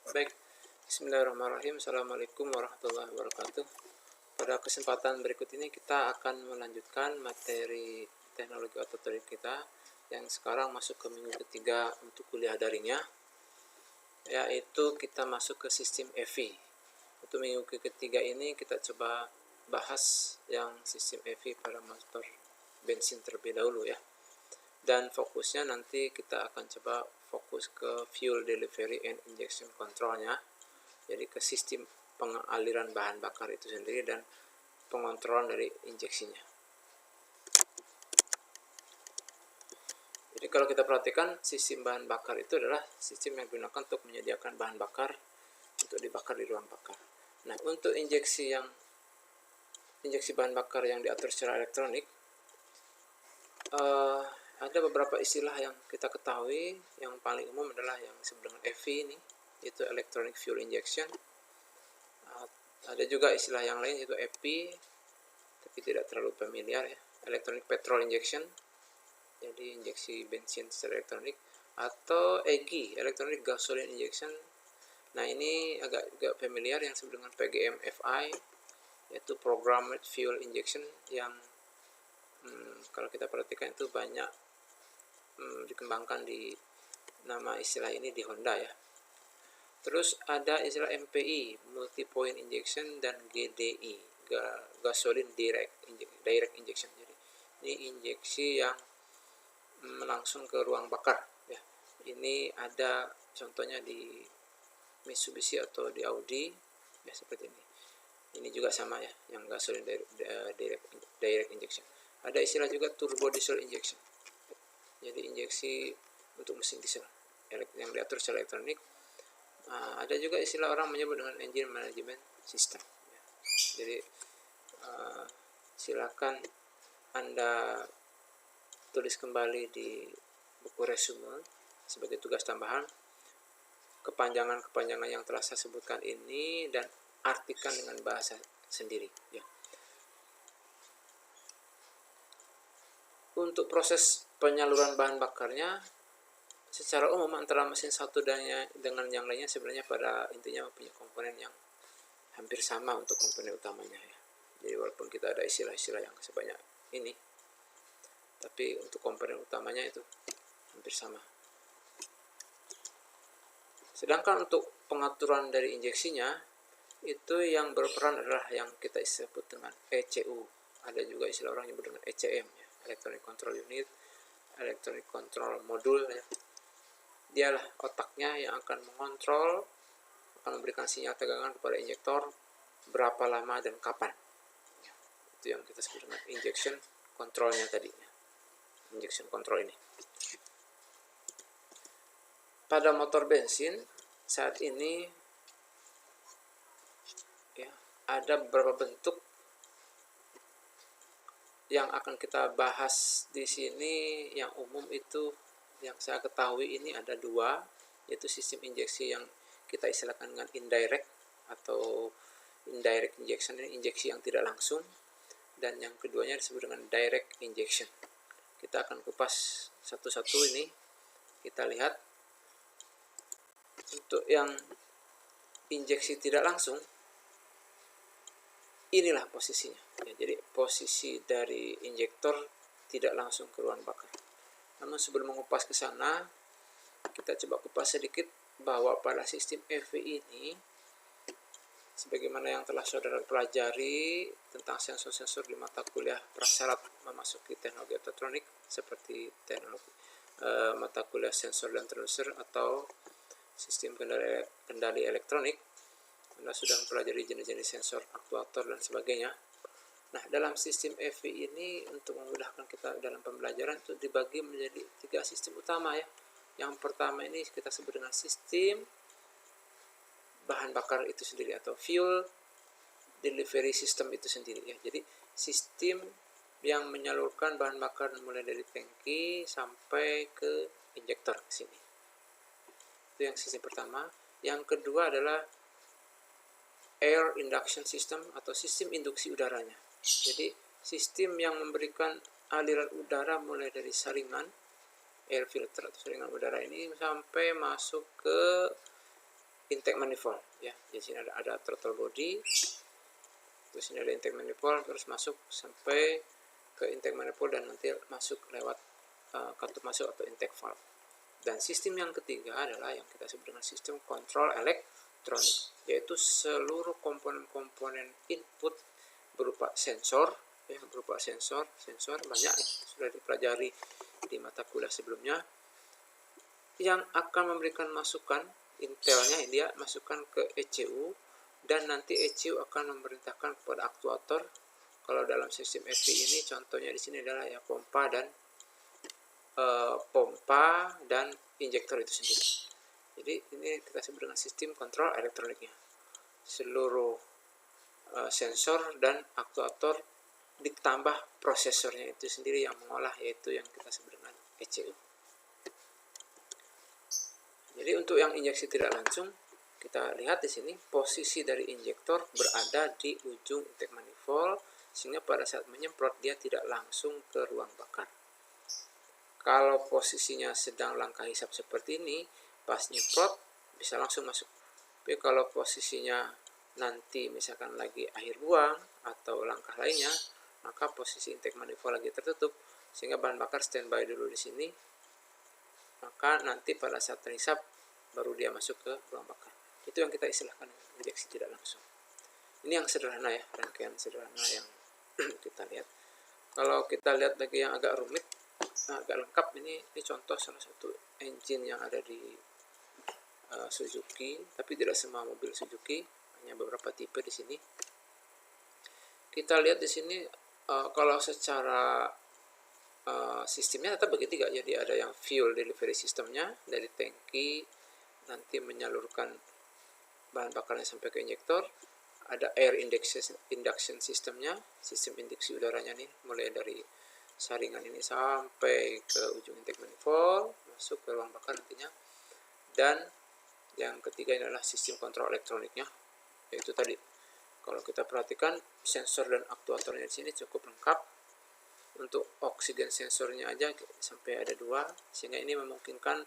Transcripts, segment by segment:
Baik, bismillahirrahmanirrahim. Assalamualaikum warahmatullahi wabarakatuh. Pada kesempatan berikut ini kita akan melanjutkan materi teknologi ototronik kita yang sekarang masuk ke minggu ketiga untuk kuliah daringnya, yaitu kita masuk ke sistem EV. Untuk minggu ketiga ini kita coba bahas yang sistem EV pada motor bensin terlebih dahulu ya. Dan fokusnya nanti kita akan coba fokus ke fuel delivery and injection controlnya, jadi ke sistem pengaliran bahan bakar itu sendiri dan pengontrolan dari injeksinya. Jadi kalau kita perhatikan, sistem bahan bakar itu adalah sistem yang digunakan untuk menyediakan bahan bakar untuk dibakar di ruang bakar. Nah, untuk injeksi bahan bakar yang diatur secara elektronik, ada beberapa istilah yang kita ketahui. Yang paling umum adalah yang disebut dengan EV ini, yaitu Electronic Fuel Injection. Ada juga istilah yang lain yaitu EP, tapi tidak terlalu familiar ya. Electronic Petrol Injection, jadi injeksi bensin secara elektronik, atau EGI, Electronic Gasoline Injection. Nah, ini agak familiar yang disebut dengan PGM-FI, yaitu Programmed Fuel Injection, yang kalau kita perhatikan itu banyak dikembangkan di nama istilah ini di Honda ya. Terus ada istilah MPI, Multi Point Injection, dan GDI, Gasoline Direct Injection. Jadi ini injeksi yang langsung ke ruang bakar ya. Ini ada contohnya di Mitsubishi atau di Audi ya, seperti ini. Ini juga sama ya, yang gasoline direct injection. Ada istilah juga turbo diesel injection, jadi injeksi untuk mesin diesel yang diatur secara elektronik. Ada juga istilah orang menyebut dengan engine management system ya. Jadi silakan Anda tulis kembali di buku resume sebagai tugas tambahan kepanjangan-kepanjangan yang telah saya sebutkan ini dan artikan dengan bahasa sendiri ya. Untuk proses penyaluran bahan bakarnya secara umum antara mesin satu dengan yang lainnya sebenarnya pada intinya mempunyai komponen yang hampir sama untuk komponen utamanya ya. Jadi walaupun kita ada istilah-istilah yang sebanyak ini, tapi untuk komponen utamanya itu hampir sama. Sedangkan untuk pengaturan dari injeksinya, itu yang berperan adalah yang kita sebut dengan ECU. Ada juga istilah orang yang disebut dengan ECM ya, Electronic Control Unit, Electronic Control Module ya. Dialah otaknya yang akan mengontrol, akan memberikan sinyal tegangan kepada injektor berapa lama dan kapan ya. Itu yang kita sebut dengan injection controlnya tadi ya. Injection control ini pada motor bensin saat ini ya, ada beberapa bentuk yang akan kita bahas di sini. Yang umum itu yang saya ketahui ini ada dua, yaitu sistem injeksi yang kita istilahkan dengan indirect atau indirect injection, ini injeksi yang tidak langsung, dan yang keduanya disebut dengan direct injection. Kita akan kupas satu-satu ini. Kita lihat untuk yang injeksi tidak langsung, inilah posisinya ya. Jadi posisi dari injektor tidak langsung ke ruang bakar. Namun sebelum mengupas ke sana, kita coba kupas sedikit bahwa pada sistem EV ini, sebagaimana yang telah saudara pelajari tentang sensor-sensor di mata kuliah prasyarat memasuki teknologi ototronik seperti teknologi mata kuliah sensor dan transducer atau sistem kendali elektronik, Anda sudah mempelajari jenis-jenis sensor, aktuator, dan sebagainya. Nah, dalam sistem EV ini untuk memudahkan kita dalam pembelajaran itu dibagi menjadi 3 sistem utama ya. Yang pertama ini kita sebut dengan sistem bahan bakar itu sendiri atau fuel delivery system itu sendiri ya. Jadi sistem yang menyalurkan bahan bakar mulai dari tangki sampai ke injektor ke sini. Itu yang sistem pertama. Yang kedua adalah air induction system atau sistem induksi udaranya. Jadi sistem yang memberikan aliran udara mulai dari saringan air filter atau saringan udara ini sampai masuk ke intake manifold ya. Di sini ada throttle body, terus ini ada intake manifold, terus masuk sampai ke intake manifold dan nanti masuk lewat katup masuk atau intake valve. Dan sistem yang ketiga adalah yang kita sebut dengan sistem kontrol elektronik, yaitu seluruh komponen-komponen input berupa sensor ya, sensor banyak ya, sudah dipelajari di mata kuliah sebelumnya, yang akan memberikan masukan intelnya, dia masukkan ke ECU, dan nanti ECU akan memerintahkan kepada aktuator. Kalau dalam sistem EV ini contohnya di sini adalah ya pompa dan injektor itu sendiri. Jadi ini kita sebut dengan sistem kontrol elektroniknya. Seluruh sensor dan aktuator ditambah prosesornya itu sendiri yang mengolah, yaitu yang kita sebut dengan ECU. Jadi untuk yang injeksi tidak langsung, kita lihat di sini posisi dari injektor berada di ujung intake manifold, sehingga pada saat menyemprot dia tidak langsung ke ruang bakar. Kalau posisinya sedang langkah hisap seperti ini, pas nyemprot bisa langsung masuk. Tapi kalau posisinya nanti misalkan lagi akhir buang atau langkah lainnya, maka posisi intake manifold lagi tertutup, sehingga bahan bakar standby dulu di sini. Maka nanti pada saat terhisap baru dia masuk ke ruang bakar. Itu yang kita istilahkan injeksi tidak langsung. Ini yang sederhana ya, rangkaian sederhana yang kita lihat. Kalau kita lihat lagi yang agak rumit, agak lengkap, ini contoh salah satu engine yang ada di Suzuki, tapi tidak semua mobil Suzuki, hanya beberapa tipe di sini. Kita lihat di sini kalau secara sistemnya tetap begitu, jadi ada yang fuel delivery sistemnya dari tangki nanti menyalurkan bahan bakarnya sampai ke injektor. Ada air induction sistemnya, sistem induksi udaranya nih, mulai dari saringan ini sampai ke ujung intake manifold, masuk ke ruang bakar nantinya. Dan yang ketiga adalah sistem kontrol elektroniknya, yaitu tadi kalau kita perhatikan sensor dan aktuatornya di sini cukup lengkap. Untuk oksigen sensornya aja sampai ada 2, sehingga ini memungkinkan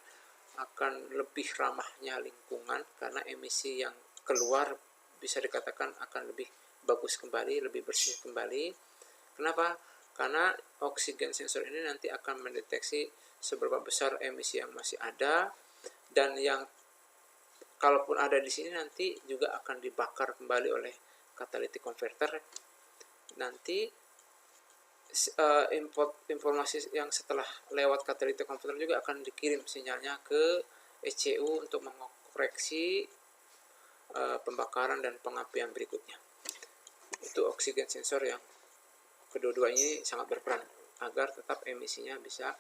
akan lebih ramahnya lingkungan, karena emisi yang keluar bisa dikatakan akan lebih bagus kembali, lebih bersih kembali. Kenapa? Karena oksigen sensor ini nanti akan mendeteksi seberapa besar emisi yang masih ada, dan yang kalaupun ada di sini nanti juga akan dibakar kembali oleh catalytic converter. Nanti informasi yang setelah lewat catalytic converter juga akan dikirim sinyalnya ke ECU untuk mengoreksi pembakaran dan pengapian berikutnya. Itu oksigen sensor yang kedua-dua ini sangat berperan agar tetap emisinya bisa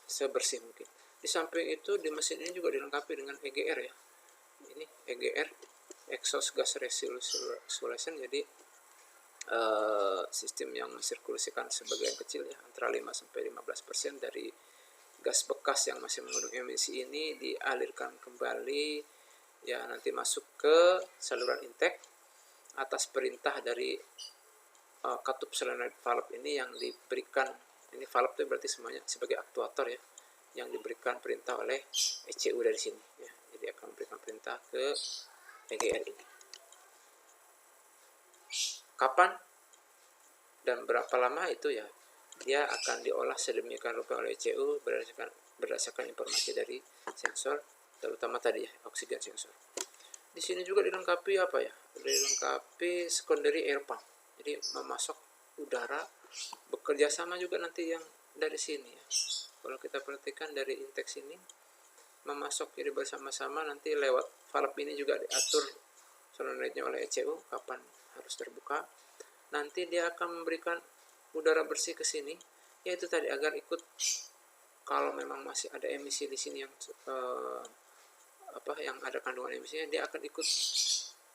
sebersih mungkin. Di samping itu di mesin ini juga dilengkapi dengan EGR ya. Ini EGR, exhaust gas recirculation, jadi sistem yang mensirkulasikan sebagian kecil ya, antara 5-15% dari gas bekas yang masih mengandung emisi ini dialirkan kembali ya, nanti masuk ke saluran intake atas perintah dari katup solenoid valve ini yang diberikan. Ini valve itu berarti semuanya sebagai aktuator ya, yang diberikan perintah oleh ECU dari sini ya. Jadi akan memberikan perintah ke EGR ini. Kapan dan berapa lama itu ya, dia akan diolah sedemikian rupa oleh ECU berdasarkan informasi dari sensor, terutama tadi ya oksigen sensor. Di sini juga dilengkapi apa ya? Dilengkapi secondary air pump. Jadi memasok udara, bekerja sama juga nanti yang dari sini ya. Kalau kita perhatikan dari intake sini memasok, jadi bersama-sama nanti lewat valve ini juga diatur solenoidnya oleh ECU kapan harus terbuka. Nanti dia akan memberikan udara bersih ke sini, yaitu tadi agar ikut, kalau memang masih ada emisi di sini yang yang ada kandungan emisinya, dia akan ikut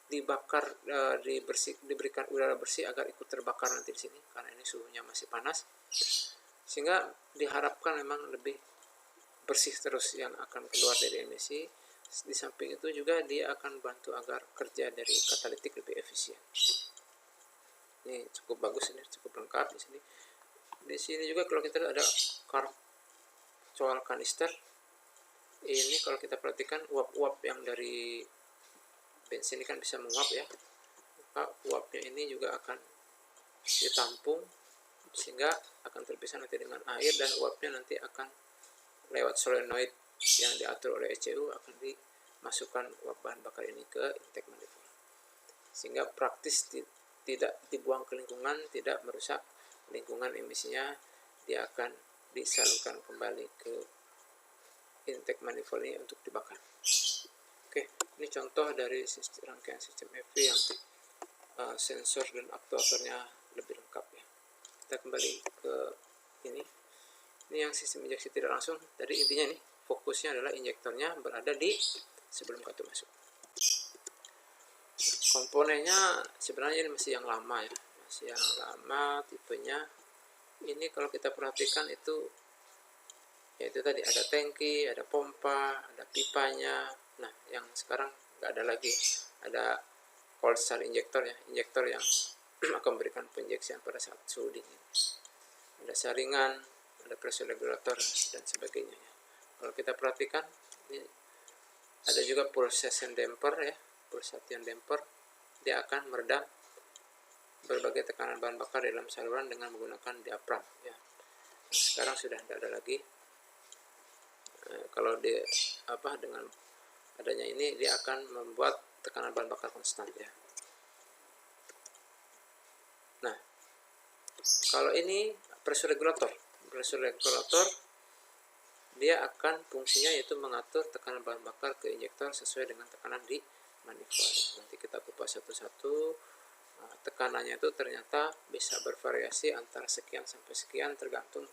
dibakar, diberikan udara bersih agar ikut terbakar nanti di sini, karena ini suhunya masih panas, sehingga diharapkan memang lebih bersih terus yang akan keluar dari emisi. Di samping itu juga dia akan bantu agar kerja dari katalitik lebih efisien. Ini cukup bagus, ini cukup lengkap di sini. Di sini juga kalau kita lihat ada carb coil canister. Ini kalau kita perhatikan uap-uap yang dari bensin ini kan bisa menguap ya, maka uapnya ini juga akan ditampung sehingga akan terpisah nanti dengan air, dan uapnya nanti akan lewat solenoid yang diatur oleh ECU akan dimasukkan uap bahan bakar ini ke intake manifold, sehingga praktis tidak dibuang ke lingkungan, tidak merusak lingkungan emisinya, dia akan disalurkan kembali ke intake manifold ini untuk dibakar. Oke, ini contoh dari rangkaian sistem EV yang sensor dan aktuatornya lebih lengkap ya. Kita kembali ke ini yang sistem injeksi tidak langsung. Tadi intinya nih, fokusnya adalah injektornya berada di sebelum kartu masuk. Komponennya sebenarnya ini masih yang lama ya, masih yang lama tipenya. Ini kalau kita perhatikan itu, yaitu tadi ada tangki, ada pompa, ada pipanya. Nah, yang sekarang nggak ada lagi, ada cold start injector ya, injektor yang akan memberikan penginjeksian pada saat suhu dingin. Ada saringan, ada pressure regulator dan sebagainya ya. Kalau kita perhatikan, ini ada juga pulsation damper ya, pulsation damper. Dia akan meredam berbagai tekanan bahan bakar dalam saluran dengan menggunakan diaphragm ya. Nah, sekarang sudah tidak ada lagi. Kalau dengan adanya ini, dia akan membuat tekanan bahan bakar konstan ya. Nah, kalau ini pressure regulator dia akan fungsinya yaitu mengatur tekanan bahan bakar ke injektor sesuai dengan tekanan di manifold. Nanti kita kupas satu-satu. Tekanannya itu ternyata bisa bervariasi antara sekian sampai sekian tergantung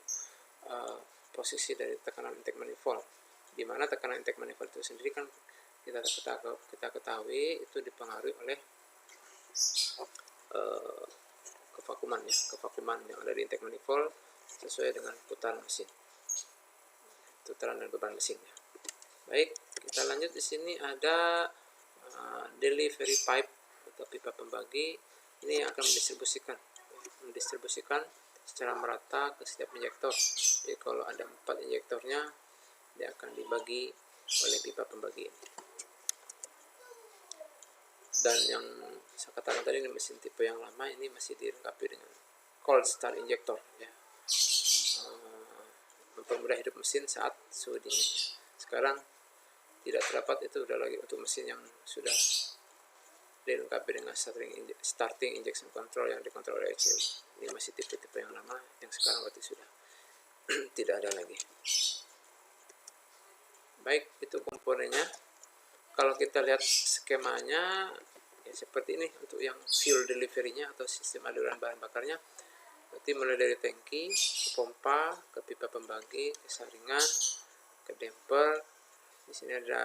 posisi dari tekanan intake manifold, di mana tekanan intake manifold itu sendiri kan kita ketahui itu dipengaruhi oleh kevakuman yang ada di intake manifold sesuai dengan putaran mesin, putaran dan beban mesin ya. Baik, kita lanjut. Di sini ada delivery pipe atau pipa pembagi. Ini yang akan mendistribusikan secara merata ke setiap injektor. Jadi kalau ada 4 injektornya, dia akan dibagi oleh pipa pembagi ini. Dan yang saya katakan tadi, ini mesin tipe yang lama, ini masih dilengkapi dengan cold start injector ya, mempermudah hidup mesin saat suhu dingin. Sekarang tidak terdapat itu udah lagi untuk mesin yang sudah dilengkapi dengan starting injection control yang dikontrol oleh ECU. Ini masih tipe-tipe yang lama, yang sekarang berarti sudah tidak ada lagi. Baik, itu komponennya. Kalau kita lihat skemanya ya seperti ini untuk yang fuel delivery-nya atau sistem aliran bahan bakarnya. Berarti mulai dari tangki, ke pompa, ke pipa pembagi, ke saringan, ke damper. Di sini ada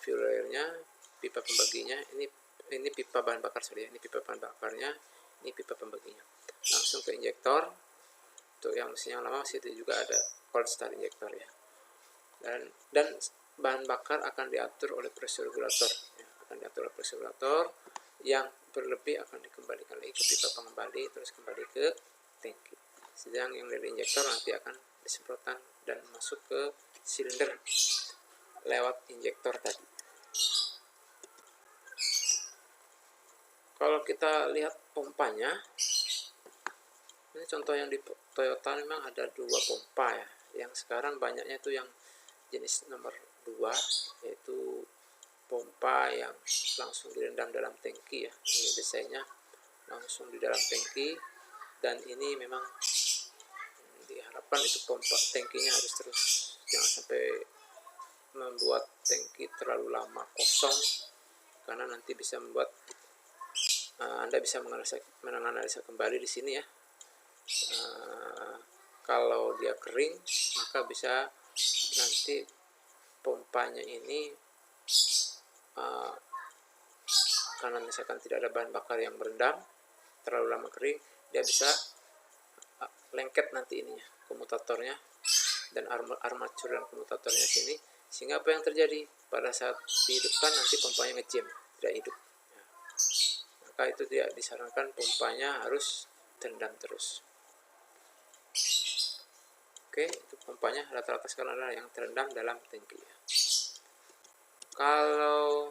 fuel airnya, pipa pembaginya. Ini pipa bahan bakar ini pipa bahan bakarnya, ini pipa pembaginya. Langsung ke injektor. Untuk yang mesin yang lama situ juga ada cold start injector ya. Dan bahan bakar akan diatur oleh pressure regulator ya, yang berlebih akan dikembalikan lagi ke pipa pengembali, terus kembali ke tangki. Sedang yang dari injektor nanti akan disemprotkan dan masuk ke silinder lewat injektor tadi. Kalau kita lihat pompanya, ini contoh yang di Toyota memang ada 2 pompa ya. Yang sekarang banyaknya itu yang jenis nomor 2, yaitu pompa yang langsung direndam dalam tangki ya. Ini desainnya langsung di dalam tangki, dan ini memang diharapkan itu pompa tangkinya harus terus, jangan sampai membuat tangki terlalu lama kosong, karena nanti bisa membuat Anda bisa menganalisa kembali di sini ya. Kalau dia kering, maka bisa nanti pompanya ini karena misalkan tidak ada bahan bakar yang berendam terlalu lama kering, dia bisa lengket nanti ininya, komutatornya dan armatur dan komutatornya sini, sehingga apa yang terjadi pada saat dihidupkan nanti pompanya ngejam, tidak hidup. Maka itu tidak disarankan, pompanya harus terendam terus. Oke, itu pompanya rata-rata sekarang adalah yang terendam dalam tangki ya. Kalau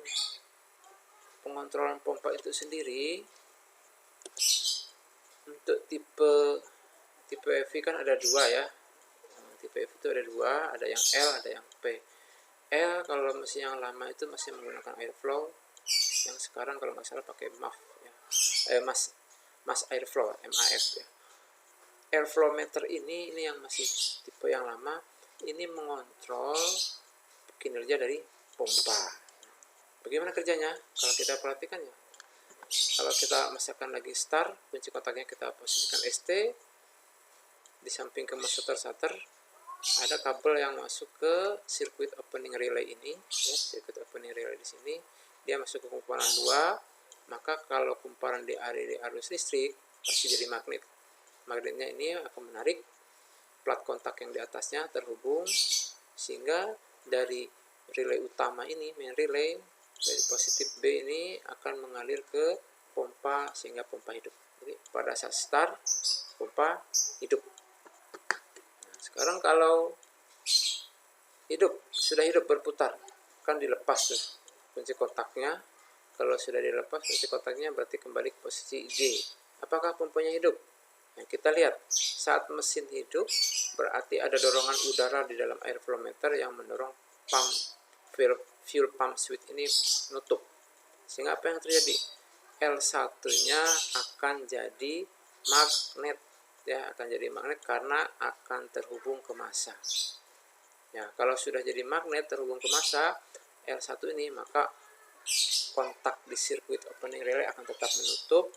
pengontrolan pompa itu sendiri untuk tipe EV kan ada dua ya. Tipe EV itu ada dua, ada yang L, ada yang P. L kalau mesin yang lama itu masih menggunakan airflow, yang sekarang kalau nggak salah pakai MAF ya. Mass airflow, MAF ya. Airflow meter ini yang masih tipe yang lama, ini mengontrol kinerja dari pompa. Bagaimana kerjanya? Kalau kita perhatikan ya, kalau kita misalkan lagi start, kunci kontaknya kita posisikan ST, di samping ke starter ada kabel yang masuk ke circuit opening relay ini ya, circuit opening relay di sini dia masuk ke kumparan 2, maka kalau kumparan di arus listrik pasti jadi magnet. Magnetnya ini akan menarik plat kontak yang di atasnya terhubung, sehingga dari relay utama ini, main relay dari positif B ini akan mengalir ke pompa sehingga pompa hidup. Jadi pada saat start pompa hidup. Nah, sekarang kalau sudah hidup berputar, kan dilepas tuh kunci kontaknya. Kalau sudah dilepas kunci kontaknya berarti kembali ke posisi G. Apakah pompanya hidup? Nah, kita lihat saat mesin hidup berarti ada dorongan udara di dalam airflow meter yang mendorong pump fuel pump switch ini nutup. Sehingga apa yang terjadi? L1-nya akan jadi magnet ya, akan jadi magnet karena akan terhubung ke massa. Ya, kalau sudah jadi magnet terhubung ke massa L1 ini, maka kontak di sirkuit opening relay akan tetap menutup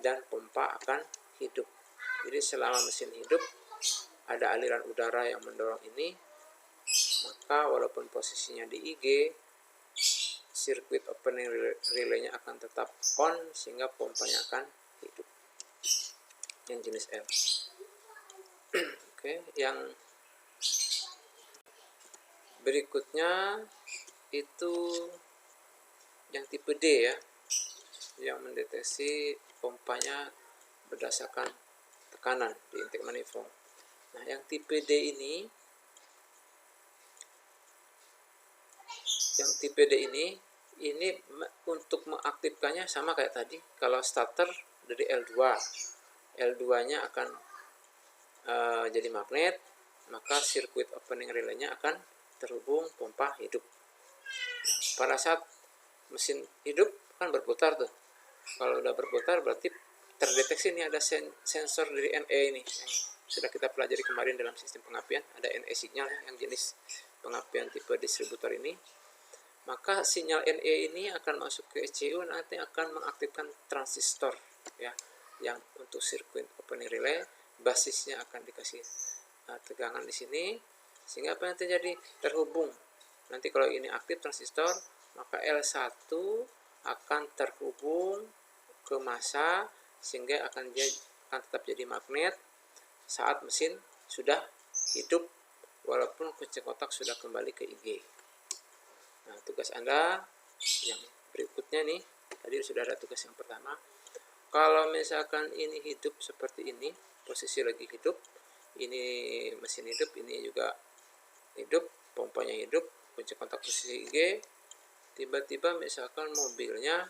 dan pompa akan hidup. Jadi selama mesin hidup ada aliran udara yang mendorong ini, maka walaupun posisinya di IG, sirkuit opening relay-nya akan tetap on sehingga pompanya akan hidup. Yang jenis L. Oke, yang berikutnya itu yang tipe D ya, yang mendeteksi pompanya berdasarkan tekanan di intake manifold. Nah, yang tipe D ini, untuk mengaktifkannya sama kayak tadi. Kalau starter dari L2, L2-nya akan jadi magnet, maka sirkuit opening relay-nya akan terhubung pompa hidup. Nah, pada saat mesin hidup kan berputar tuh. Kalau udah berputar berarti terdeteksi ini ada sensor dari NE ini yang sudah kita pelajari kemarin dalam sistem pengapian. Ada NE sinyal ya, yang jenis pengapian tipe distributor ini. Maka sinyal NE ini akan masuk ke ECU, nanti akan mengaktifkan transistor ya, yang untuk sirkuit opening relay. Basisnya akan dikasih tegangan di sini, sehingga apa yang terjadi? Terhubung. Nanti kalau ini aktif transistor, maka L1 akan terhubung ke massa sehingga akan tetap jadi magnet saat mesin sudah hidup walaupun kunci kontak sudah kembali ke IG. Nah, tugas Anda yang berikutnya nih, tadi sudah ada tugas yang pertama. Kalau misalkan ini hidup seperti ini, posisi lagi hidup, ini mesin hidup, ini juga hidup, pompanya hidup, kunci kontak posisi IG, tiba-tiba misalkan mobilnya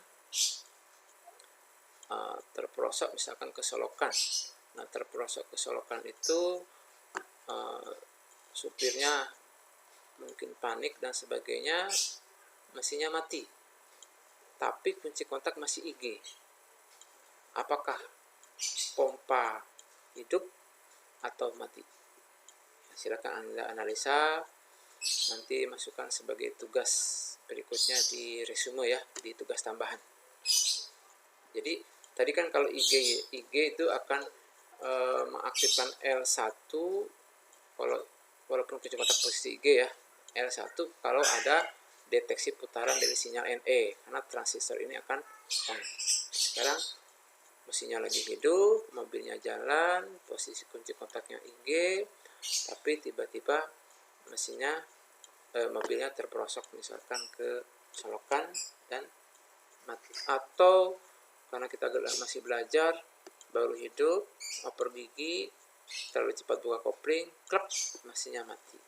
terperosok misalkan ke solokan. Nah, terperosok ke solokan itu supirnya mungkin panik dan sebagainya, mesinnya mati, tapi kunci kontak masih IG. Apakah pompa hidup atau mati? Silakan Anda analisa, nanti masukkan sebagai tugas berikutnya di resume ya, di tugas tambahan. Jadi tadi kan kalau IG itu akan mengaktifkan L1 walaupun kunci kontak posisi IG ya, L1 kalau ada deteksi putaran dari sinyal NE, karena transistor ini akan on. Sekarang mesinnya lagi hidup, mobilnya jalan, posisi kunci kontaknya IG, tapi tiba-tiba mobilnya terperosok misalkan ke solokan dan mati. Atau karena kita masih belajar, baru hidup, oper gigi, terlalu cepat buka kopling, klep, mesinnya mati.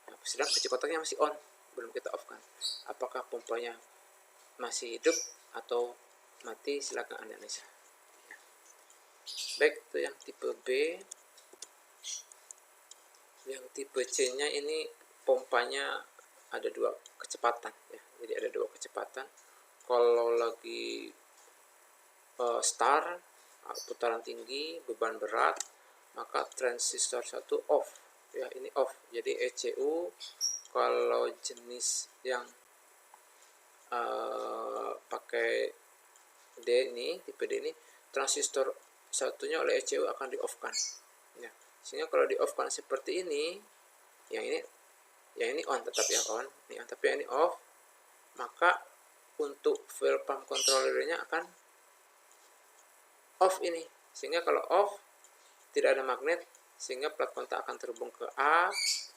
Nah, sedang kunci kontaknya masih on, belum kita off kan. Apakah pompanya masih hidup atau mati, silakan Anda analisa. Baik, itu yang tipe B. Yang tipe C-nya ini pompanya ada 2 kecepatan ya. Jadi ada 2 kecepatan. Kalau lagi start putaran tinggi, beban berat, maka transistor 1 off ya, ini off. Jadi ECU kalau jenis yang pakai D ini, tipe D ini, transistor satunya oleh ECU akan di off kan ya. Sehingga kalau di off kan seperti ini, yang ini on, tetap ya on, ini on, tapi yang ini off, maka untuk fuel pump controllernya akan off ini. Sehingga kalau off, tidak ada magnet, sehingga plat kontak akan terhubung ke A,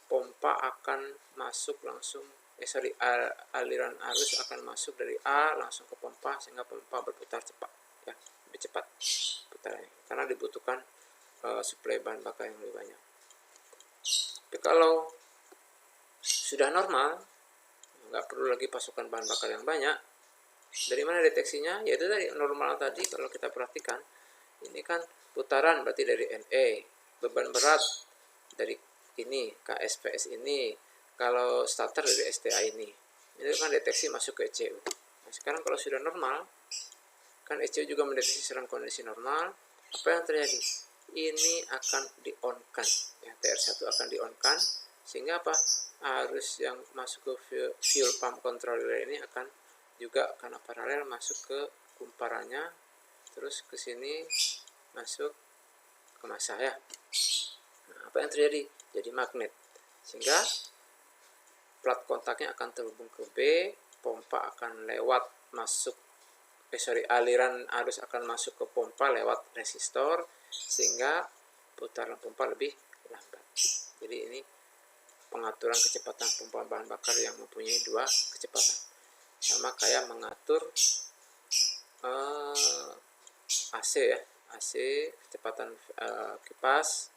pompa akan masuk langsung, aliran arus akan masuk dari A langsung ke pompa, sehingga pompa berputar cepat ya, lebih cepat putarannya, karena dibutuhkan suplai bahan bakar yang lebih banyak. Tapi kalau sudah normal, nggak perlu lagi pasokan bahan bakar yang banyak. Dari mana deteksinya? Yaitu dari normal tadi. Kalau kita perhatikan, ini kan putaran berarti dari NE, beban berat dari ini, KSPS ini, kalau starter dari STA ini. Itu kan deteksi masuk ke ECU. Nah, sekarang kalau sudah normal, kan ECU juga mendeteksi dalam kondisi normal. Apa yang terjadi? Ini akan di-on-kan ya, TR1 akan di-on-kan, sehingga apa? Arus yang masuk ke fuel pump controller ini akan juga karena paralel masuk ke kumparannya, terus ke sini masuk ke massa ya. Nah, apa yang terjadi? Jadi magnet, sehingga plat kontaknya akan terhubung ke B, pompa akan lewat masuk aliran arus akan masuk ke pompa lewat resistor, sehingga putaran pompa lebih lambat. Jadi ini pengaturan kecepatan pompa bahan bakar yang mempunyai 2 kecepatan. Sama kayak mengatur AC ya, AC kecepatan kipas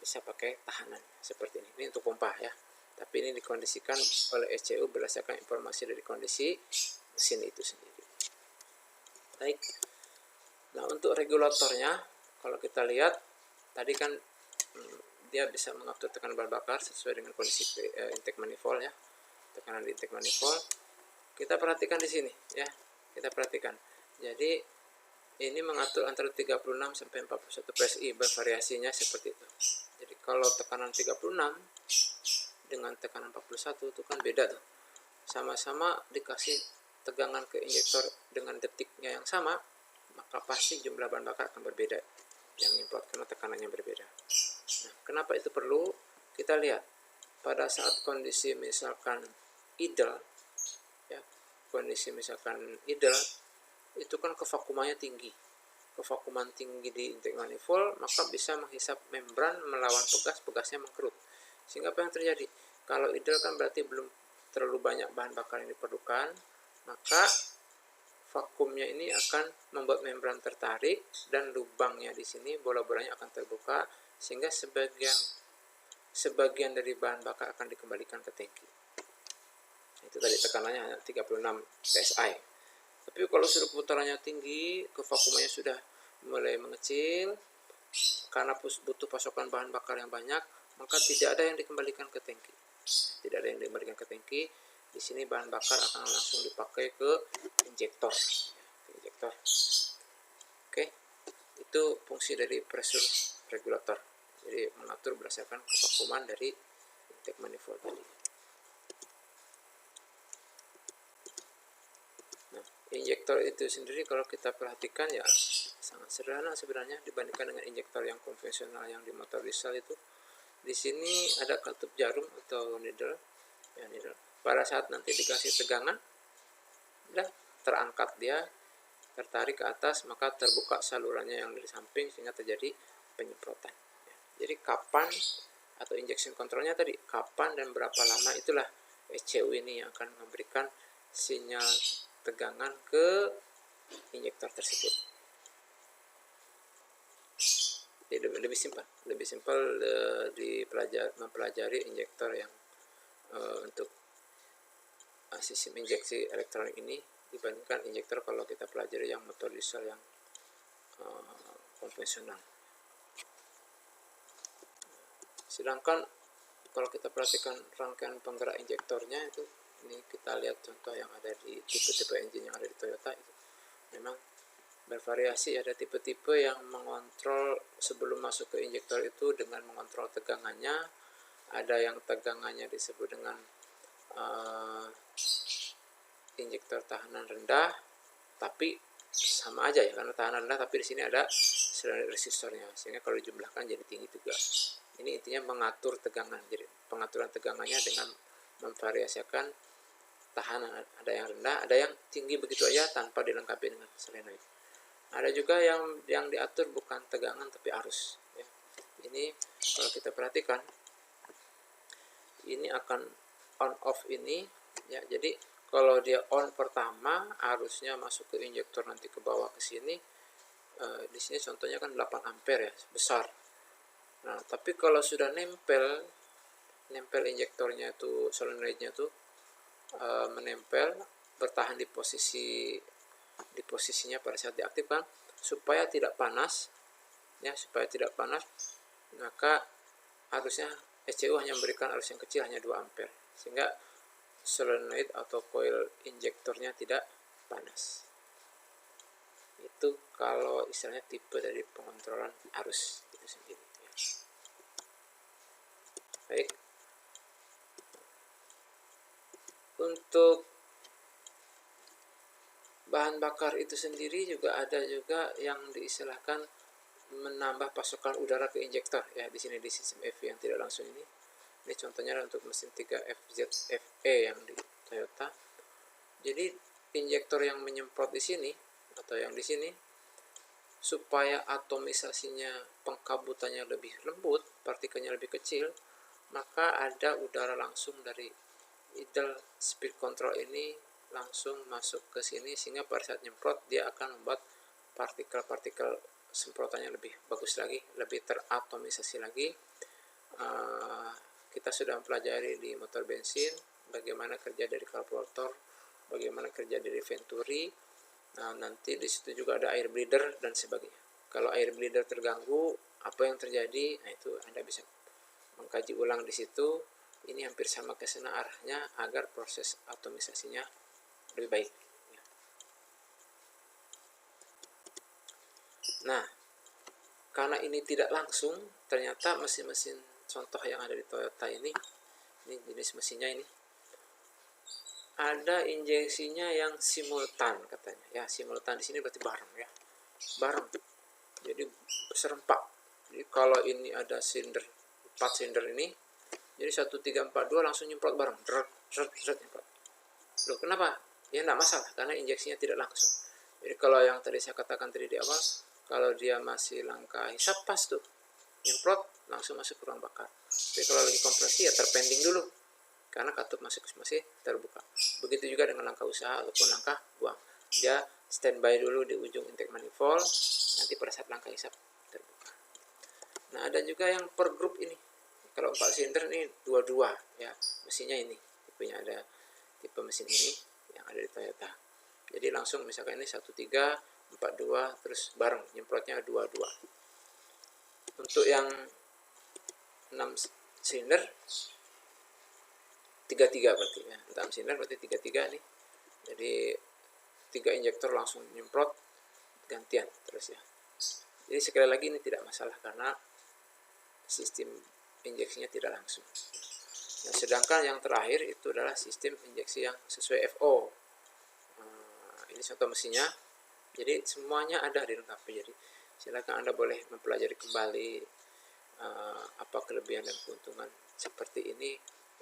bisa pakai tahanan seperti ini. Ini untuk pompa ya, tapi ini dikondisikan oleh ECU berdasarkan informasi dari kondisi mesin itu sendiri. Baik. Nah, untuk regulatornya, kalau kita lihat tadi kan dia bisa mengatur tekanan bahan bakar sesuai dengan kondisi intake manifold ya, tekanan di intake manifold. Kita perhatikan di sini ya, kita perhatikan. Jadi ini mengatur antara 36 sampai 41 PSI, bervariasinya seperti itu. Jadi kalau tekanan 36 dengan tekanan 41 itu kan beda tuh. Sama-sama dikasih tegangan ke injektor dengan detiknya yang sama, maka pasti jumlah bahan bakar akan berbeda yang implode karena tekanannya berbeda. Nah, kenapa itu perlu? Kita lihat pada saat kondisi misalkan idle ya, kondisi misalkan idle itu kan kevakumannya tinggi, kevakuman tinggi di intake manifold, maka bisa menghisap membran melawan pegasnya mengkerut. Sehingga apa yang terjadi? Kalau idle kan berarti belum terlalu banyak bahan bakar yang diperlukan, maka vakumnya ini akan membuat membran tertarik dan lubangnya di sini, bola-bolanya akan terbuka, sehingga sebagian dari bahan bakar akan dikembalikan ke tangki. Itu tadi tekanannya hanya 36 PSI. Tapi kalau sudah putarannya tinggi, kevakumannya sudah mulai mengecil, karena butuh pasokan bahan bakar yang banyak, maka tidak ada yang dikembalikan ke tangki. Tidak ada yang dikembalikan ke tangki. Di sini bahan bakar akan langsung dipakai ke injektor. Oke, itu fungsi dari pressure regulator. Jadi mengatur berdasarkan kevakuman dari intake manifold tadi. Nah, injektor itu sendiri kalau kita perhatikan ya sangat sederhana sebenarnya dibandingkan dengan injektor yang konvensional yang di motor diesel itu. Di sini ada katup jarum atau needle. Ya, needle. Pada saat nanti dikasih tegangan, udah terangkat dia, tertarik ke atas, maka terbuka salurannya yang dari samping sehingga terjadi penyemprotan. Ya, jadi kapan atau injection controlnya tadi, kapan dan berapa lama, itulah ECU ini yang akan memberikan sinyal tegangan ke injektor tersebut. Jadi lebih simpel mempelajari injektor yang untuk sistem injeksi elektronik ini dibandingkan injektor kalau kita pelajari yang motor diesel yang konvensional. Sedangkan kalau kita perhatikan rangkaian penggerak injektornya itu, ini kita lihat contoh yang ada di tipe-tipe engine yang ada di Toyota itu memang bervariasi. Ada tipe-tipe yang mengontrol sebelum masuk ke injektor itu dengan mengontrol tegangannya, ada yang tegangannya disebut dengan injektor tahanan rendah, tapi sama aja ya, karena tahanan rendah tapi di sini ada solenoid resistornya, sehingga kalau dijumlahkan jadi tinggi juga. Ini intinya mengatur tegangan, jadi pengaturan tegangannya dengan memvariasikan tahanan, ada yang rendah, ada yang tinggi begitu aja tanpa dilengkapi dengan solenoid. Ada juga yang diatur bukan tegangan tapi arus ya. Ini kalau kita perhatikan ini akan on off ini ya, jadi kalau dia on pertama arusnya masuk ke injektor nanti ke bawah ke sini. Di sini contohnya kan 8 ampere ya, besar. Nah, tapi kalau sudah nempel injektornya itu, solenoidnya itu menempel, bertahan di posisinya pada saat diaktifkan supaya tidak panas ya, maka arusnya ECU hanya memberikan arus yang kecil, hanya 2 ampere, sehingga solenoid atau coil injektornya tidak panas. Itu kalau istilahnya tipe dari pengontrolan arus itu sendiri ya. Baik, untuk bahan bakar itu sendiri juga ada juga yang diistilahkan menambah pasokan udara ke injektor ya, di sini di sistem EV yang tidak langsung ini. Ini contohnya untuk mesin 3FZ-FE yang di Toyota. Jadi injektor yang menyemprot di sini atau yang di sini, supaya atomisasinya, pengkabutannya lebih lembut, partikelnya lebih kecil, maka ada udara langsung dari idle speed control ini langsung masuk ke sini, sehingga pada saat nyemprot dia akan membuat partikel-partikel semprotannya lebih bagus lagi, lebih teratomisasi lagi. Kita sudah mempelajari di motor bensin bagaimana kerja dari karburator, bagaimana kerja dari venturi. Nah, nanti di situ juga ada air bleeder dan sebagainya. Kalau air bleeder terganggu, apa yang terjadi? Nah, itu Anda bisa mengkaji ulang di situ. Ini hampir sama ke sana arahnya agar proses atomisasinya lebih baik. Nah, karena ini tidak langsung, ternyata mesin-mesin contoh yang ada di Toyota ini jenis mesinnya ini, ada injeksinya yang simultan katanya. Ya, simultan di sini berarti bareng ya. Bareng. Jadi serempak. Jadi kalau ini ada silinder 4 silinder ini, jadi 1 3 4 2 langsung nyemprot bareng. Nyemprot. Loh, kenapa? Ya enggak masalah karena injeksinya tidak langsung. Jadi kalau yang tadi saya katakan tadi di awal, kalau dia masih langkah hisap pas tuh, nyemprot langsung masuk ke ruang bakar. Tapi kalau lagi kompresi ya terpending dulu, karena katup masih terbuka. Begitu juga dengan langkah usaha ataupun langkah buang. Dia standby dulu di ujung intake manifold, nanti pada saat langkah hisap terbuka. Nah, ada juga yang per grup ini. Kalau 4 silinder ini 22 ya, mesinnya ini. Tipenya ada tipe mesin ini yang ada di Toyota. Jadi langsung misalkan ini 13, 42 terus bareng nyemprotnya 22. Untuk yang 6 silinder 33 berarti ya. 6 silinder berarti 33 nih. Jadi 3 injektor langsung nyemprot gantian terus ya. Jadi sekali lagi ini tidak masalah karena sistem injeksinya tidak langsung. Nah, sedangkan yang terakhir itu adalah sistem injeksi yang sesuai FO. Ini contoh mesinnya. Jadi semuanya ada dilengkapi. Jadi silakan Anda boleh mempelajari kembali apa kelebihan dan keuntungan seperti ini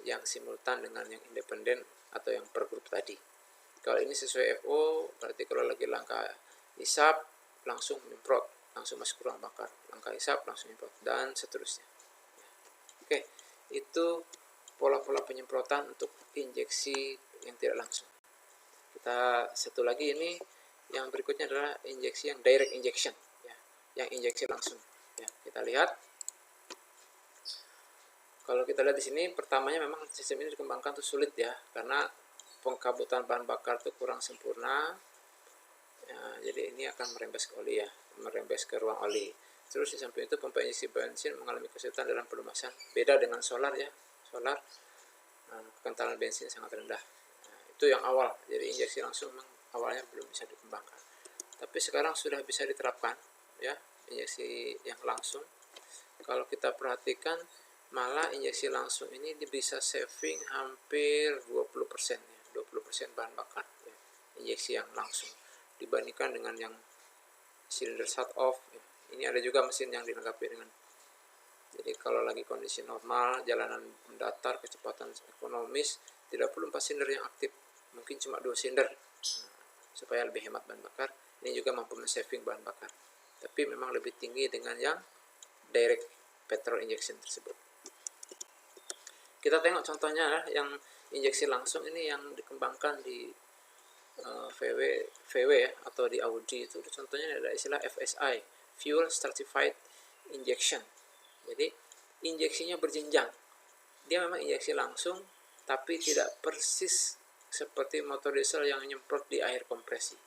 yang simultan dengan yang independen atau yang per grup tadi. Kalau ini sesuai FO, berarti kalau lagi langkah hisap langsung nyemprot, langsung masuk ke ruang bakar. Langkah hisap langsung nyemprot dan seterusnya. Oke, itu pola-pola penyemprotan untuk injeksi yang tidak langsung. Kita satu lagi ini yang berikutnya adalah injeksi yang direct injection ya, yang injeksi langsung ya. Kita lihat, kalau kita lihat di sini pertamanya memang sistem ini dikembangkan tuh sulit ya, karena pengkabutan bahan bakar itu kurang sempurna, ya, jadi ini akan merembes ke oli ya, merembes ke ruang oli. Terus di samping itu pompa injeksi bensin mengalami kesulitan dalam pelumasan. Beda dengan solar ya, solar kekentalan bensin sangat rendah. Nah, itu yang awal, jadi injeksi langsung memang awalnya belum bisa dikembangkan. Tapi sekarang sudah bisa diterapkan ya, injeksi yang langsung. Kalau kita perhatikan, malah injeksi langsung ini bisa saving hampir 20% ya, 20% bahan bakar ya, injeksi yang langsung dibandingkan dengan yang silinder shut off ya. Ini ada juga mesin yang dilengkapi dengan, jadi kalau lagi kondisi normal, jalanan mendatar, kecepatan ekonomis, tidak perlu 4 silinder yang aktif, mungkin cuma 2 silinder supaya lebih hemat bahan bakar. Ini juga mampu men-saving bahan bakar, tapi memang lebih tinggi dengan yang direct petrol injection tersebut. Kita tengok contohnya yang injeksi langsung ini yang dikembangkan di VW ya, atau di Audi itu contohnya ada istilah FSI, Fuel Stratified Injection. Jadi injeksinya berjenjang, dia memang injeksi langsung tapi tidak persis seperti motor diesel yang nyemprot di air kompresi.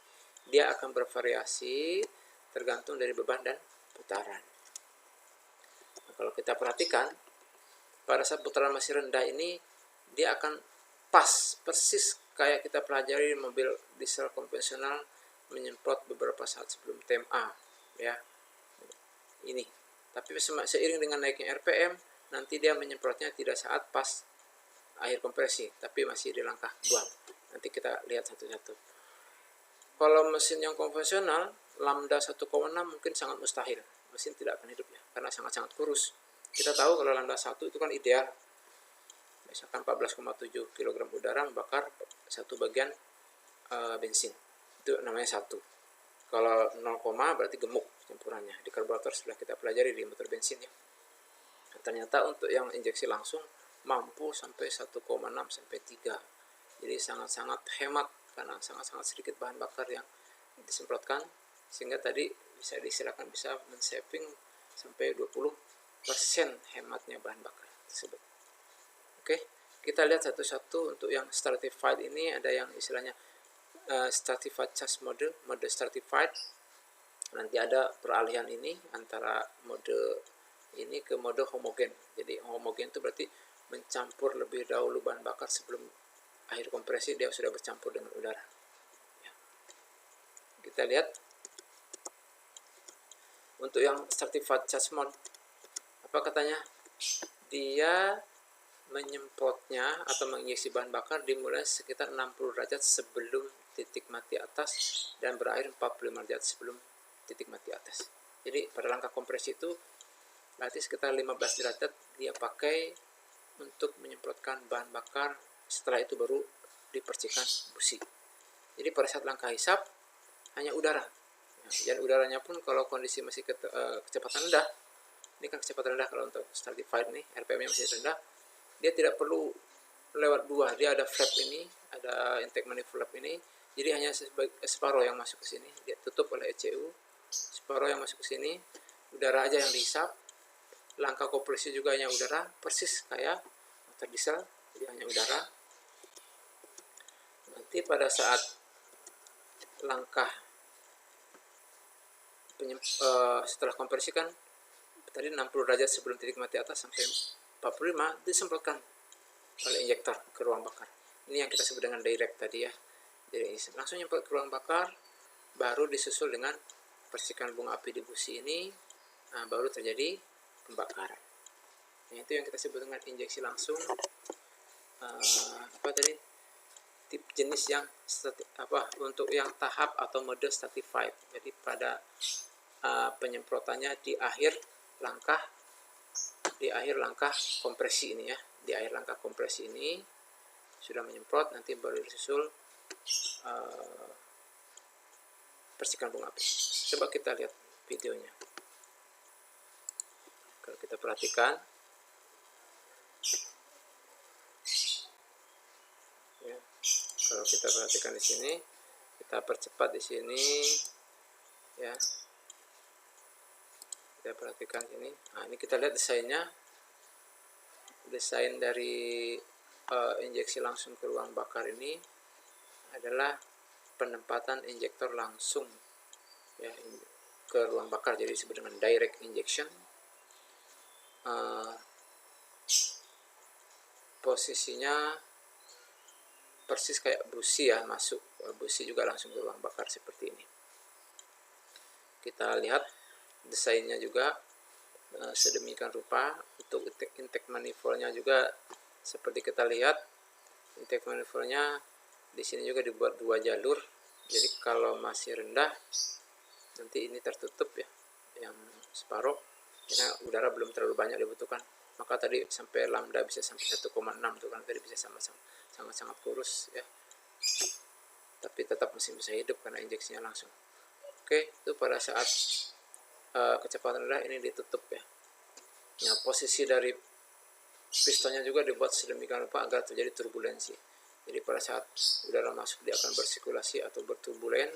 Dia akan bervariasi tergantung dari beban dan putaran. Nah, kalau kita perhatikan, pada saat putaran masih rendah ini, dia akan pas persis kayak kita pelajari mobil diesel konvensional menyemprot beberapa saat sebelum TMA ya, ini. Tapi seiring dengan naiknya RPM, nanti dia menyemprotnya tidak saat pas air kompresi, tapi masih di langkah buang. Nanti kita lihat satu-satu. Kalau mesin yang konvensional, lambda 1,6 mungkin sangat mustahil, mesin tidak akan hidup ya, karena sangat-sangat kurus. Kita tahu kalau lambda 1 itu kan ideal, misalkan 14,7 kg udara membakar satu bagian bensin, itu namanya 1. Kalau 0, berarti gemuk campurannya. Di karburator sudah kita pelajari di motor bensin ya. Nah, ternyata untuk yang injeksi langsung mampu sampai 1,6 sampai 3. Jadi sangat-sangat hemat karena sangat-sangat sedikit bahan bakar yang disemprotkan, sehingga tadi bisa disilakan bisa men-saving sampai 20% hematnya bahan bakar tersebut. Oke, kita lihat satu-satu. Untuk yang stratified ini ada yang istilahnya stratified charge mode stratified. Nanti ada peralihan ini antara mode ini ke mode homogen. Jadi homogen itu berarti mencampur lebih dahulu bahan bakar sebelum air kompresi, dia sudah bercampur dengan udara ya. Kita lihat untuk yang stratified charge mode, apa katanya, dia menyemprotnya atau menginjeksi bahan bakar dimulai sekitar 60 derajat sebelum titik mati atas dan berakhir 45 derajat sebelum titik mati atas. Jadi pada langkah kompresi itu berarti sekitar 15 derajat dia pakai untuk menyemprotkan bahan bakar, setelah itu baru dipercikan busi. Jadi pada saat langkah hisap hanya udara ya, dan udaranya pun kalau kondisi masih kecepatan rendah, ini kan kecepatan rendah kalau untuk stratified nih, RPM-nya masih rendah, dia tidak perlu lewat 2, dia ada flap ini, ada intake manifold flap ini, jadi hanya separuh yang masuk ke sini, dia tutup oleh ECU, separuh yang masuk ke sini, udara aja yang dihisap, langkah kompresi juga hanya udara, persis kayak motor diesel, jadi hanya udara. Nanti pada saat langkah setelah kompresi kan tadi 60 derajat sebelum titik mati atas sampai 45 disemprotkan oleh injektor ke ruang bakar. Ini yang kita sebut dengan direct tadi ya. Jadi langsung nyemprot ke ruang bakar, baru disusul dengan percikan bunga api di busi ini, nah, baru terjadi pembakaran. Nah, itu yang kita sebut dengan injeksi langsung. Apa tadi? Tip jenis yang untuk yang tahap atau mode stratified. Jadi pada penyemprotannya di akhir langkah kompresi ini ya, di akhir langkah kompresi ini sudah menyemprot, nanti baru disusul percikan bunga api. Coba kita lihat videonya. Kalau kita perhatikan ya, kalau kita perhatikan di sini, kita percepat di sini ya. Kita perhatikan ini. Nah, ini kita lihat desainnya. Desain dari injeksi langsung ke ruang bakar ini. adalah penempatan injektor langsung ya ke ruang bakar, jadi disebut dengan direct injection. Posisinya persis kayak busi ya, masuk busi juga langsung ke ruang bakar seperti ini. Kita lihat desainnya juga sedemikian rupa. Untuk intake manifoldnya juga seperti kita lihat, intake manifoldnya di sini juga dibuat 2 jalur. Jadi kalau masih rendah nanti ini tertutup ya, yang separuh, karena udara belum terlalu banyak dibutuhkan. Maka tadi sampai lambda bisa sampai 1,6 tuh kan, tadi bisa sangat-sangat kurus ya. Tapi tetap mesin bisa hidup karena injeksinya langsung. Oke, itu pada saat kecepatan rendah ini ditutup ya. Nah, posisi dari pistonnya juga dibuat sedemikian rupa agar terjadi turbulensi. Jadi pada saat udara masuk dia akan bersirkulasi atau berturbulen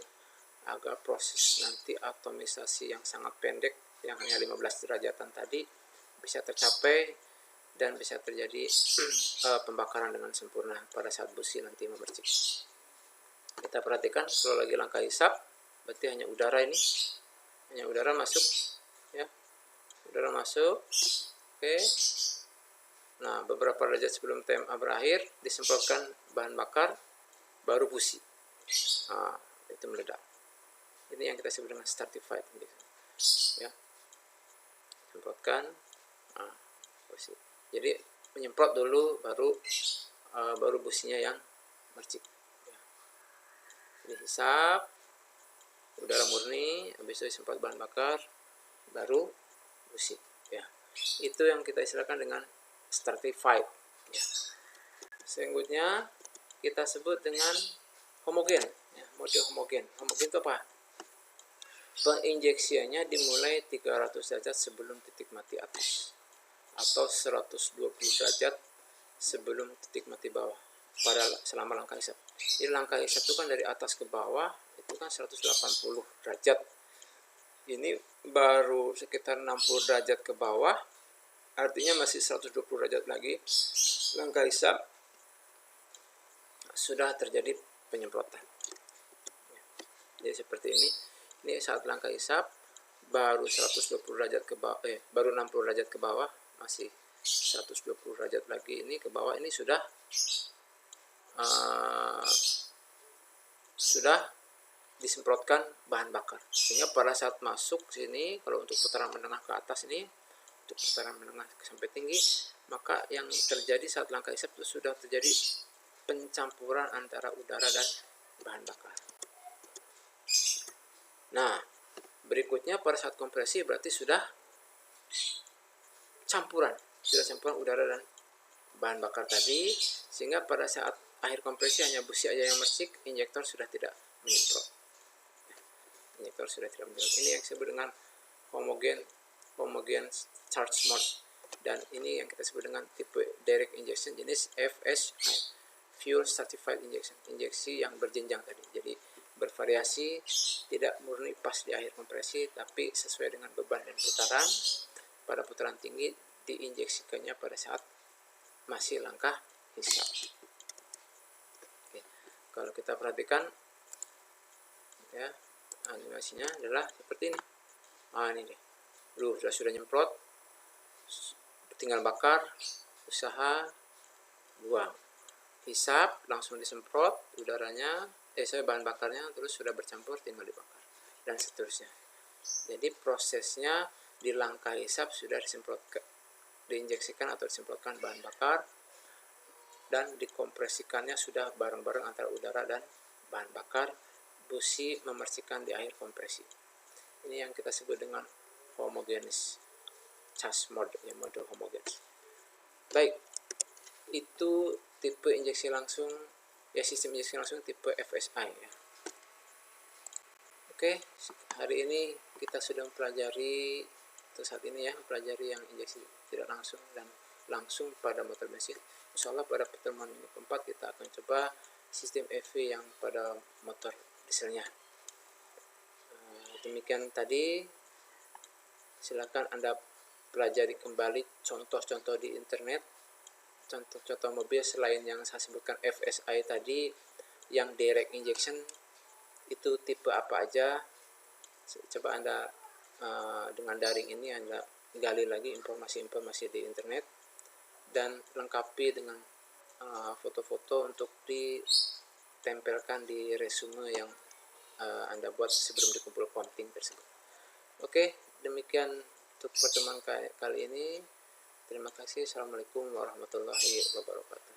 agar proses nanti atomisasi yang sangat pendek yang hanya 15 derajatan tadi bisa tercapai dan bisa terjadi pembakaran dengan sempurna pada saat busi nanti memercik. Kita perhatikan kalau lagi langkah hisap, berarti hanya udara ini, hanya udara masuk ya, udara masuk. Oke. Nah, beberapa derajat sebelum TMA berakhir disemprotkan bahan bakar, baru busi. Nah, itu meledak. Ini yang kita sebut dengan stratified ya. Semprotkan busi. Jadi menyemprot dulu baru businya yang mercik ya. Jadi hisap udara murni, habis itu disemprot bahan bakar, baru busi ya. Itu yang kita istilahkan dengan stratified ya. Selanjutnya kita sebut dengan homogen ya, mode homogen. Homogen itu apa? Penginjeksiannya dimulai 300 derajat sebelum titik mati atas atau 120 derajat sebelum titik mati bawah pada selama langkah hisap. Jadi langkah hisap itu kan dari atas ke bawah itu kan 180 derajat. Ini baru sekitar 60 derajat ke bawah, artinya masih 120 derajat lagi. Langkah hisap sudah terjadi penyemprotan. Jadi seperti ini. Ini saat langkah hisap baru 120 derajat ke bawah, baru 60 derajat ke bawah, masih 120 derajat lagi ini ke bawah. Ini sudah disemprotkan bahan bakar, sehingga pada saat masuk sini, kalau untuk putaran menengah ke atas ini, untuk putaran menengah sampai tinggi, maka yang terjadi saat langkah hisap itu sudah terjadi pencampuran antara udara dan bahan bakar. Nah, berikutnya pada saat kompresi berarti sudah campuran udara dan bahan bakar tadi, sehingga pada saat akhir kompresi hanya busi aja yang mercik, injektor sudah tidak menyemprot. Ini yang disebut dengan homogen charge mode, dan ini yang kita sebut dengan tipe direct injection jenis FSI, fuel stratified injection, injeksi yang berjenjang tadi. Jadi bervariasi, tidak murni pas di akhir kompresi, tapi sesuai dengan beban dan putaran. Pada putaran tinggi diinjeksikannya pada saat masih langkah hisap. Oke. Kalau kita perhatikan ya, animasinya adalah seperti ini. Ini deh, sudah nyemprot, tinggal bakar, usaha, buang, hisap, langsung disemprot udaranya, bahan bakarnya, terus sudah bercampur, tinggal dibakar, dan seterusnya. Jadi prosesnya di langkah hisap sudah diinjeksikan atau disemprotkan bahan bakar, dan dikompresikannya sudah bareng-bareng antara udara dan bahan bakar. Busi memercikan di akhir kompresi. Ini yang kita sebut dengan homogeneous charge mode, ya, mode homogeneous. Baik, itu tipe injeksi langsung ya, sistem injeksi langsung tipe FSI ya. Oke, hari ini kita sudah mempelajari, untuk saat ini ya, mempelajari yang injeksi tidak langsung dan langsung pada motor bensin. Insyaallah pada pertemuan keempat kita akan coba sistem EV yang pada motor dieselnya. Demikian tadi, silakan Anda pelajari kembali contoh-contoh di internet, contoh-contoh mobil selain yang saya sebutkan FSI tadi, yang direct injection itu tipe apa aja. Coba Anda dengan daring ini Anda gali lagi informasi-informasi di internet dan lengkapi dengan foto-foto untuk ditempelkan di resume yang Anda buat sebelum dikumpul coding tersebut. Oke, demikian untuk pertemuan kali ini. Terima kasih. Assalamualaikum warahmatullahi wabarakatuh.